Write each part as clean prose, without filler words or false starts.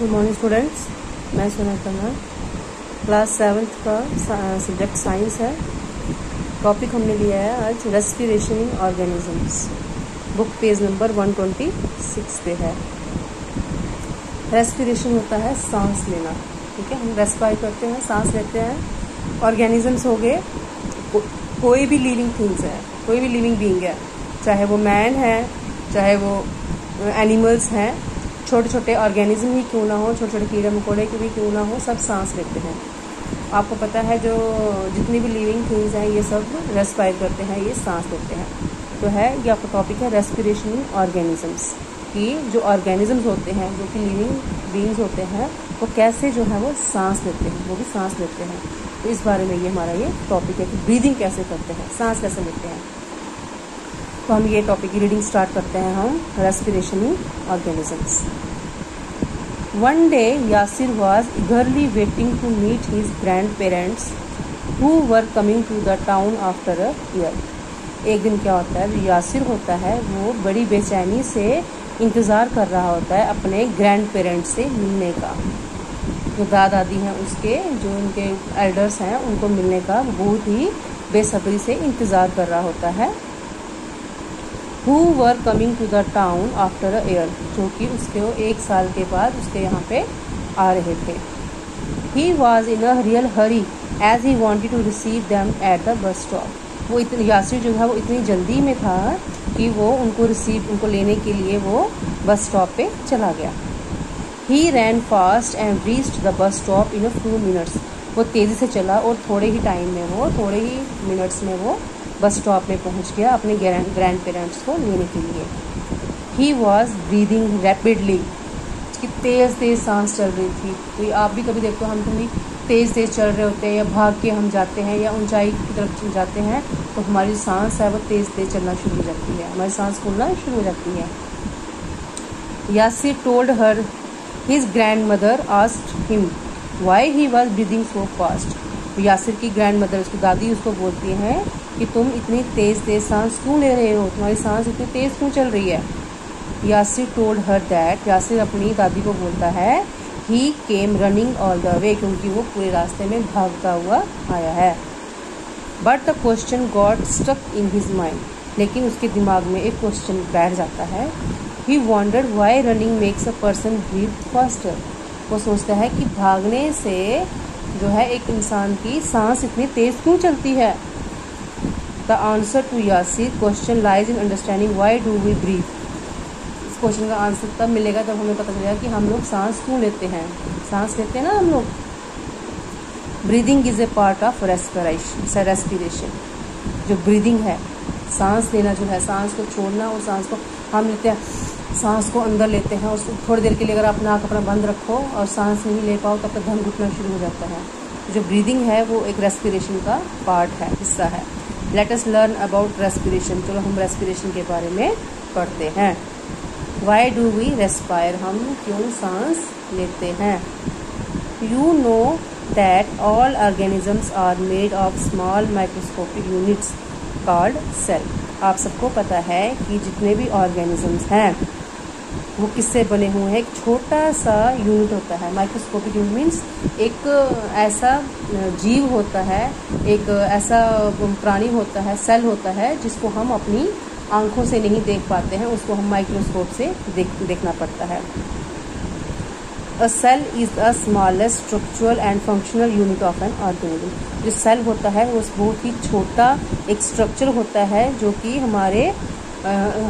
Good morning students, मैं सोना तन्हा। क्लास 7th का सब्जेक्ट साइंस है। टॉपिक हमने लिया है आज respiration in organisms. Book page number 126 पे है। रेस्पिरेशन होता है सांस लेना, ठीक है। हम रेस्पायर करते हैं, सांस लेते हैं। ऑर्गेनिजम्स हो गए कोई भी लिविंग थिंग्स है, कोई भी लिविंग बीइंग है, चाहे वो मैन है, चाहे वो एनिमल्स हैं, छोटे छोटे ऑर्गेनिज्म ही क्यों ना हो, छोटे छोटे कीड़े मकोड़े भी क्यों ना हो, सब सांस लेते हैं। आपको पता है जो जितनी भी लिविंग थिंग्स हैं ये सब रेस्पायर करते हैं, ये सांस लेते हैं। तो है ये आपका टॉपिक है रेस्पिरेशन इन ऑर्गेनिजम्स, कि जो ऑर्गेनिजम्स होते हैं, जो कि लिविंग बीइंग्स होते हैं, वो कैसे जो है वो सांस लेते हैं, वो भी सांस लेते हैं। तो इस बारे में ये हमारा ये टॉपिक है कि ब्रीदिंग कैसे करते हैं, सांस कैसे लेते हैं। तो हम ये टॉपिक की रीडिंग स्टार्ट करते हैं। हम respiration in organisms. One day Yasir was eagerly waiting to meet his grandparents who were coming to the town after a year. एक दिन क्या होता है, जो यासिर होता है वो बड़ी बेचैनी से इंतज़ार कर रहा होता है अपने ग्रैंड पेरेंट्स से मिलने का। जो दादा दादी हैं उसके, जो उनके एल्डर्स हैं, उनको मिलने का बहुत ही बेसब्री से इंतज़ार कर रहा होता है। Who were coming to the town after a year, जो कि उसके वो 1 साल के बाद उसके यहाँ पे आ रहे थे। He was in a real hurry as he wanted to receive them at the bus stop. वो इतनी यासिर जो है वो इतनी जल्दी में था कि वो उनको लेने के लिए वो बस स्टॉप पे चला गया। He ran fast and reached the bus stop in a few minutes. वो तेज़ी से चला और थोड़े ही टाइम में वो, थोड़े ही मिनट्स में वो बस स्टॉप में पहुंच गया अपने ग्रैंड पेरेंट्स को लेने के लिए। ही वॉज ब्रीदिंग रैपिडली, कि तेज़ तेज़ सांस चल रही थी। तो आप भी कभी देखो, हम कभी तेज़ तेज़ चल रहे होते हैं या भाग के हम जाते हैं या ऊंचाई की तरफ जाते हैं, तो हमारी सांस है वो तेज़ तेज़ चलना शुरू हो जाती है, हमारी सांस फूलना शुरू हो जाती है। Yasir told her his grand mother asked him why he was breathing so fast. Yasir की ग्रैंड मदर, उसकी दादी, उसको बोलती हैं कि तुम इतनी तेज़ तेज़ सांस क्यों ले रहे हो, तुम्हारी सांस इतनी तेज़ क्यों चल रही है। Yasir told her that, Yasir अपनी दादी को बोलता है, he came running all the way, क्योंकि वो पूरे रास्ते में भागता हुआ आया है। But the question got stuck in his mind, लेकिन उसके दिमाग में एक क्वेश्चन बैठ जाता है। He wondered why running makes a person breathe faster. वो सोचता है कि भागने से जो है एक इंसान की सांस इतनी तेज़ क्यों चलती है। द आंसर टू यासिर question lies in understanding why do we breathe. इस क्वेश्चन का आंसर तब मिलेगा जब हमें पता चलेगा कि हम लोग सांस क्यों लेते हैं। सांस लेते हैं ना हम लोग। Breathing is a part of respiration. जो ब्रीदिंग है, सांस लेना जो है, सांस को छोड़ना और सांस को हम लेते हैं, सांस को अंदर लेते हैं, उसको थोड़ी देर के लिए अगर आप नाक अपना बंद रखो और सांस नहीं ले पाओ तब तक दम घुटना शुरू हो जाता है। जो ब्रीदिंग है वो एक रेस्पिरेशन का पार्ट है, हिस्सा है। Let us learn about respiration. चलो हम रेस्पिरेशन के बारे में पढ़ते हैं। वाई डू वी रेस्पायर, हम क्यों सांस लेते हैं। You know that all organisms are made of small microscopic units called cell. आप सबको पता है कि जितने भी ऑर्गेनिजम्स हैं वो किससे बने हुए हैं। एक छोटा सा यूनिट होता है, माइक्रोस्कोपिक यूनिट मीन्स एक ऐसा जीव होता है, एक ऐसा प्राणी होता है, सेल होता है जिसको हम अपनी आंखों से नहीं देख पाते हैं, उसको हम माइक्रोस्कोप से देखना पड़ता है। A cell is the smallest structural and functional unit of an organism. जो सेल होता है वो बहुत ही छोटा एक स्ट्रक्चर होता है जो कि हमारे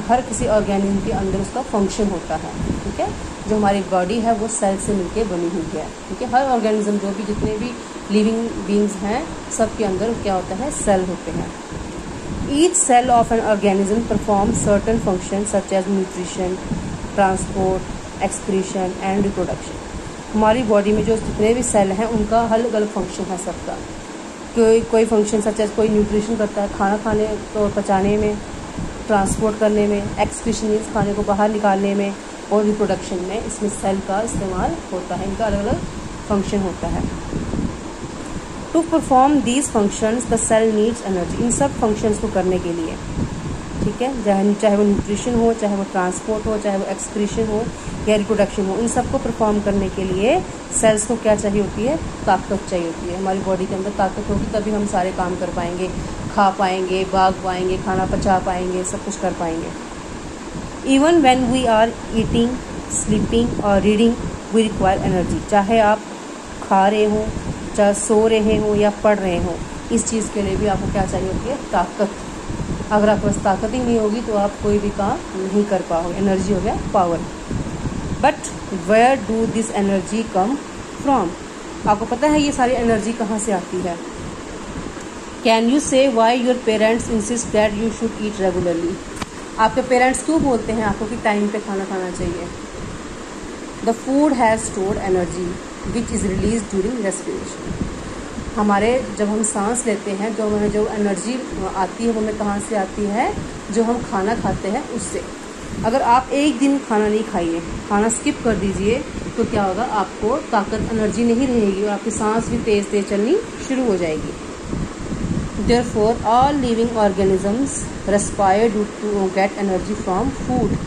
हर किसी ऑर्गेनिज्म के अंदर उसका फंक्शन होता है, ठीक है। जो हमारी बॉडी है वो सेल से मिलके बनी हुई है, ठीक है। हर ऑर्गेनिज्म, जो भी जितने भी लिविंग बीइंग्स हैं, सब के अंदर क्या होता है, सेल होते हैं। Each cell of an organism perform certain function such as nutrition, transport, excretion and reproduction. हमारी बॉडी में जो जितने भी सेल हैं उनका अलग अलग फंक्शन है सबका। कोई फंक्शन सच एज कोई न्यूट्रिशन करता है, खाना खाने तो पचाने में, ट्रांसपोर्ट करने में, एक्सक्रीशन मीन्स खाने को बाहर निकालने में, और रिप्रोडक्शन में इसमें सेल का इस्तेमाल होता है। इनका अलग अलग फंक्शन होता है। To perform these functions the cell needs energy. इन सब फंक्शंस को करने के लिए ठीक है, चाहे वो न्यूट्रिशन हो, चाहे वो ट्रांसपोर्ट हो, चाहे वो एक्सक्रीशन हो या रिप्रोडक्शन हो, इन सबको परफॉर्म करने के लिए सेल्स को क्या चाहिए होती है? ताकत चाहिए होती है। हमारी बॉडी के अंदर ताकत होगी तभी हम सारे काम कर पाएंगे, खा पाएंगे, भाग पाएंगे, खाना पचा पाएंगे, सब कुछ कर पाएंगे। Even when we are eating, sleeping और रीडिंग वी रिक्वायर एनर्जी। चाहे आप खा रहे हो, चाहे सो रहे हो या पढ़ रहे हो, इस चीज़ के लिए भी आपको क्या चाहिए होती है? ताकत। अगर आपके पास ताकत ही नहीं होगी तो आप कोई भी काम नहीं कर पाओगे। एनर्जी हो गया power. But where do this energy come from? आपको पता है ये सारी एनर्जी कहाँ से आती है? कैन यू से why your parents insist that you should eat regularly? आपके पेरेंट्स क्यों बोलते हैं आपको कि टाइम पे खाना खाना चाहिए? The food has stored energy which is release during respiration. हमारे जब हम सांस लेते हैं तो हमें जो एनर्जी आती है वो हमें कहाँ से आती है? जो हम खाना खाते हैं उससे। अगर आप एक दिन खाना नहीं खाइए, खाना स्किप कर दीजिए, तो क्या होगा? आपको ताकत, एनर्जी नहीं रहेगी और आपकी सांस भी तेज़ तेज़ चलनी शुरू हो जाएगी। Therefore, all living organisms respire to get energy from food.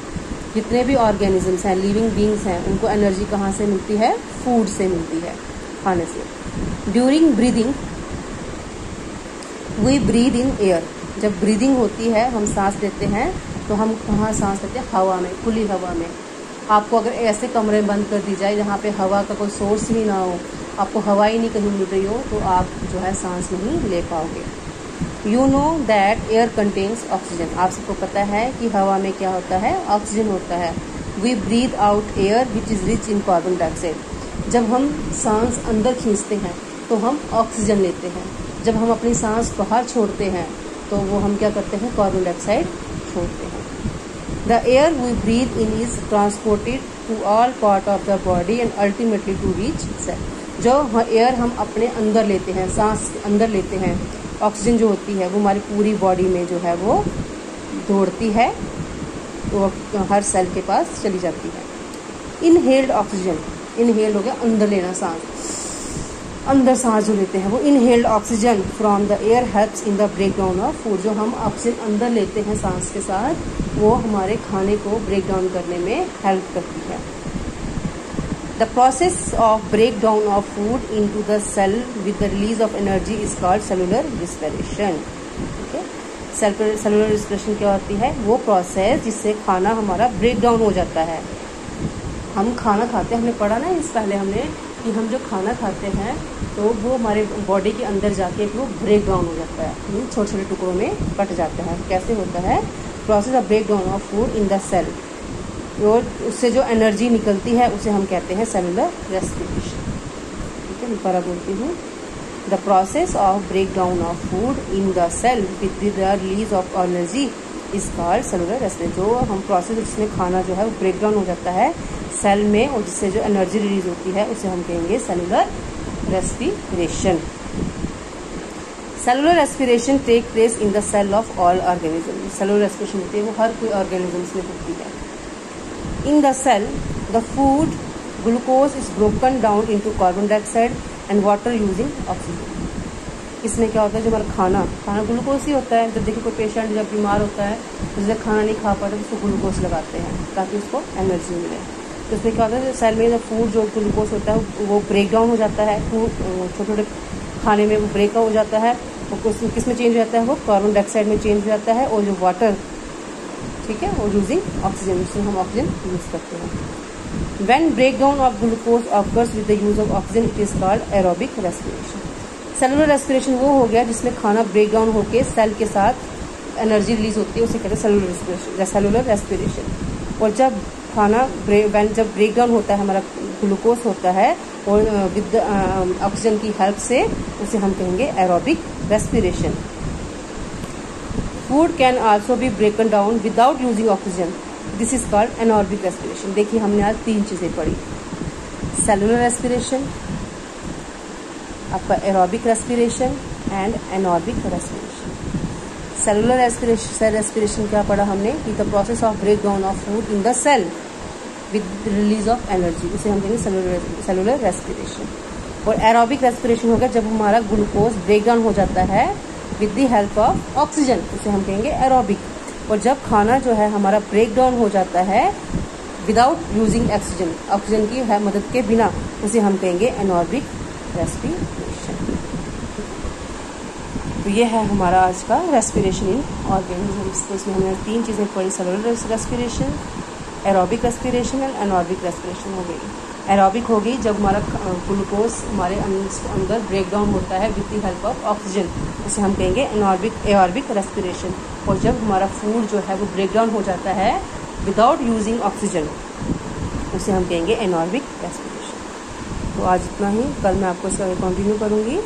जितने भी ऑर्गेनिजम्स हैं, लिविंग बींग्स हैं, उनको एनर्जी कहाँ से मिलती है? फूड से मिलती है, खाने से। During breathing we breathe in air. जब ब्रीदिंग होती है, हम सांस लेते हैं, तो हम कहाँ सांस लेते हैं? हवा में, खुली हवा में। आपको अगर ऐसे कमरे बंद कर दी जाए जहाँ पे हवा का कोई सोर्स ही ना हो, आपको हवा ही नहीं कहीं मिल रही हो, तो आप जो है सांस नहीं ले पाओगे। You know that air contains oxygen. आप सबको पता है कि हवा में क्या होता है? ऑक्सीजन होता है। We breathe out air which is rich in carbon dioxide. जब हम सांस अंदर खींचते हैं तो हम ऑक्सीजन लेते हैं, जब हम अपनी सांस बाहर छोड़ते हैं तो वो हम क्या करते हैं? कार्बन डाइऑक्साइड छोड़ते हैं। The air we breathe in is transported to all part of the body and ultimately to reach cell. जो एयर हम अपने अंदर लेते हैं, सांस अंदर लेते हैं, ऑक्सीजन जो होती है वो हमारी पूरी बॉडी में जो है वो दौड़ती है, वो हर सेल के पास चली जाती है। इनहेल्ड ऑक्सीजन, इनहेल हो गया अंदर लेना, सांस अंदर सांस जो लेते हैं वो inhaled oxygen from the air helps in the break down of food. जो हम ऑक्सीजन अंदर लेते हैं सांस के साथ, वो हमारे खाने को ब्रेक डाउन करने में हेल्प करती है। The process of break down of food into the cell with the release of energy is called cellular respiration. ठीक है, सेलुलर रेस्पिरेशन क्या होती है? वो प्रोसेस जिससे खाना हमारा ब्रेक डाउन हो जाता है। हम खाना खाते हैं, हमने पढ़ा ना इस पहले हमने कि हम जो खाना खाते हैं तो वो हमारे बॉडी के अंदर जाके वो ब्रेक डाउन हो जाता है, छोटे छोटे टुकड़ों में कट जाता है। कैसे होता है? Process of break down of food in the cell, और उससे जो एनर्जी निकलती है उसे हम कहते हैं सेलुलर रेस्पिरेशन। ठीक है, मैं दोबारा बोलती हूँ। The process of break down of food in the cell with the release of energy is called cellular respiration. जो हम प्रोसेस जिसमें खाना जो है वो ब्रेक डाउन हो जाता है सेल में, और जिससे जो एनर्जी रिलीज होती है उसे हम कहेंगे cellular respiration. Cellular respiration take place in the cell of all organism. Cellular respiration होती है वो हर कोई ऑर्गेनिज्म्स में होती है। In the cell the food glucose is broken down into carbon dioxide and water using oxygen. इसमें क्या होता है? जो हमारा खाना ग्लूकोज ही होता है। जब देखिए कोई पेशेंट जब बीमार होता है तो जब खाना नहीं खा पाता तो उसको ग्लूकोज लगाते हैं ताकि उसको एनर्जी मिले। तो उसमें क्या होता है? सेल में जो फूड जो ग्लूकोज होता है वो ब्रेक डाउन हो जाता है, छोटे छोटे खाने में वो ब्रेक हो जाता है। वो किस में चेंज हो जाता है? वो कार्बन डाइऑक्साइड में चेंज हो जाता है, और जो वाटर, ठीक है, और यूजिंग ऑक्सीजन, जिससे हम ऑक्सीजन यूज करते हैं। When break down of glucose occurs with the use of oxygen it is called aerobic respiration. Cellular respiration वो हो गया जिसमें खाना ब्रेक डाउन होकर सेल के साथ एनर्जी रिलीज होती है, उसे कहते हैं सेलुलर रेस्पिरेशन। और जब खाना जब ब्रेक डाउन होता है, हमारा ग्लूकोज होता है और विद ऑक्सीजन की हेल्प से, उसे हम कहेंगे aerobic respiration. Food can also be broken down without using oxygen, this is called anaerobic respiration. देखिए हमने आज 3 चीजें पढ़ी, सेलुलर रेस्पिरेशन, आपका aerobic respiration and anaerobic respiration. Cellular respiration क्या पढ़ा हमने? कि the process of break down of food in the cell with release of energy, उसे हम कहेंगे सेलुलर रेस्पिरेशन। और एरोबिक रेस्पिरेशन होगा जब हमारा ग्लूकोज ब्रेक डाउन हो जाता है with the help of oxygen, उसे हम कहेंगे एरोबिक और जब खाना जो है हमारा ब्रेक डाउन हो जाता है विदाउट यूजिंग ऑक्सीजन, ऑक्सीजन की है मदद के बिना, उसे हम कहेंगे एनारोबिक रेस्पिरेशन। तो ये है हमारा आज का रेस्पिरेशन इन ऑर्गेनिजम्स। तो इसमें हमने 3 चीज़ें पढ़ी, cellular respiration, aerobic respiration and anaerobic respiration हो गई। एरोबिक हो गई जब हमारा ग्लूकोज हमारे अंदर ब्रेक डाउन होता है with the help of oxygen, उसे हम कहेंगे एरोबिक रेस्पिरेशन। और जब हमारा फूड जो है वो ब्रेक डाउन हो जाता है विदाउट यूजिंग ऑक्सीजन, उसे हम कहेंगे एनारोबिक रेस्पिरेशन। तो आज इतना ही, कल मैं आपको इसका कंटिन्यू करूँगी।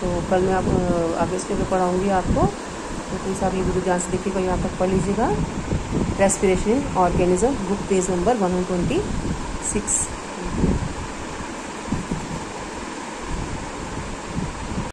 तो कल मैं आगे इसके ऊपर पढ़ाऊँगी आपको। तो प्लीज़ आप ये वीडियो ध्यान से देखिएगा, यहाँ तक पढ़ लीजिएगा। Respiration in organism, book page number 126।